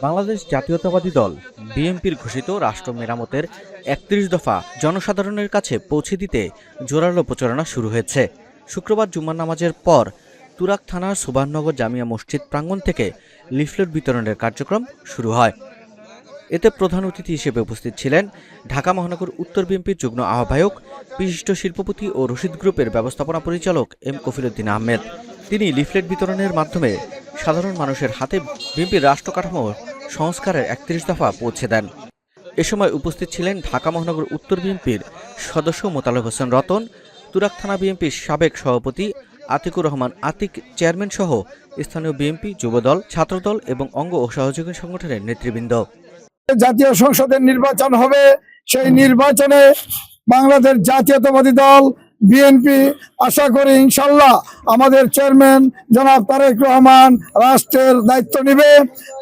বাংলাদেশ জাতীয়তাবাদী দল বিএনপির ঘোষিত রাষ্ট্র মেরামতের ৩১ দফা জনসাধারণের কাছে পৌঁছে দিতে জোরালো প্রচারণা শুরু হয়েছে। শুক্রবার জুমার নামাজের পর তুরাগ থানার সুবহাননগর জামিয়া মসজিদ প্রাঙ্গণ থেকে লিফলেট বিতরণের কার্যক্রম শুরু হয়। এতে প্রধান অতিথি হিসেবে উপস্থিত ছিলেন ঢাকা মহানগর উত্তর বিএনপির যুগ্ম আহ্বায়ক, বিশিষ্ট শিল্পপতি ও রশিদ গ্রুপের ব্যবস্থাপনা পরিচালক এম কফিলউদ্দিন আহমেদ। তিনি লিফলেট বিতরণের মাধ্যমে সাধারণ মানুষের হাতে বিএনপির রাষ্ট্র কাঠামো সংস্কারের ৩১ দফা পৌঁছে দেন। এ সময় উপস্থিত ছিলেন ঢাকা মহানগর উত্তর বিএনপির সদস্য মোতালেব হোসেন রতন, তুরাগ থানা বিএনপির সাবেক সভাপতি আতিকুর রহমান আতিক, চেয়ারম্যান সহ স্থানীয় বিএনপি, যুবদল, ছাত্রদল এবং অঙ্গ ও সহযোগী সংগঠনের নেতৃবৃন্দ। জাতীয় সংসদের নির্বাচন হবে, সেই নির্বাচনে বাংলাদেশ জাতীয়তাবাদী দল বিএনপি আশা করি ইনশাল্লাহ আমাদের চেয়ারম্যান জনাব তারেক রহমান রাষ্ট্রের দায়িত্ব নেবে।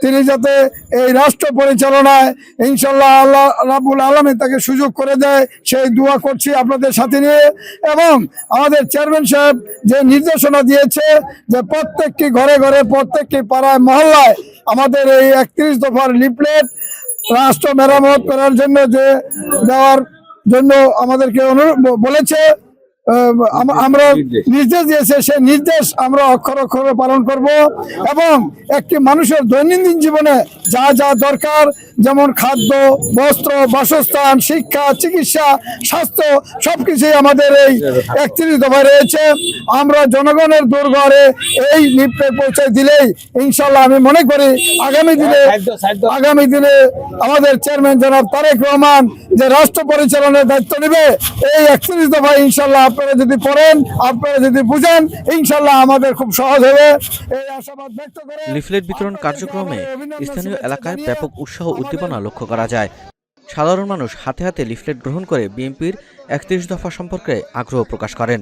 তিনি যাতে এই রাষ্ট্র পরিচালনায় ইনশাল্লাহ আল্লাহ রাব্বুল আলামিন তাকে সুযোগ করে দেয়, সেই দোয়া করছি আপনাদের সাথে নিয়ে। এবং আমাদের চেয়ারম্যান সাহেব যে নির্দেশনা দিয়েছে যে প্রত্যেকটি ঘরে ঘরে, প্রত্যেকটি পাড়ায় মহল্লায় আমাদের এই ৩১ দফার লিফলেট রাষ্ট্র মেরামত করার জন্য যে দেওয়ার জন্য আমাদেরকে বলেছে, আমরা নির্দেশ দিয়েছে, সেই নির্দেশ আমরা অক্ষর অক্ষরে পালন করব। এবং একটি মানুষের দৈনন্দিন জীবনে যা যা দরকার, যেমন খাদ্য, বস্ত্র, বাসস্থান, শিক্ষা, চিকিৎসা, স্বাস্থ্য, সবকিছুই আমাদের এই ৩১ দফায় রয়েছে। আমরা জনগণের দুর্ঘরে এই লিফলেট পৌঁছে দিলেই ইনশাল্লাহ আমি মনে করি আগামী দিনে আমাদের চেয়ারম্যান জনাব তারেক রহমান যে রাষ্ট্র পরিচালনার দায়িত্ব নেবে, এই ৩১ দফা ইনশাল্লাহ আপনারা যদি পড়েন, আপনারা যদি বুঝেন, ইনশাল্লাহ আমাদের খুব সহজ হবে এই আশাবাদ ব্যক্ত করে। লিফলেট বিতরণ কার্যক্রমে স্থানীয় এলাকায় ব্যাপক উৎসাহ উদ্দীপনা লক্ষ্য করা যায়। সাধারণ মানুষ হাতে হাতে লিফলেট গ্রহণ করে বিএনপির ৩১ দফা সম্পর্কে আগ্রহ প্রকাশ করেন।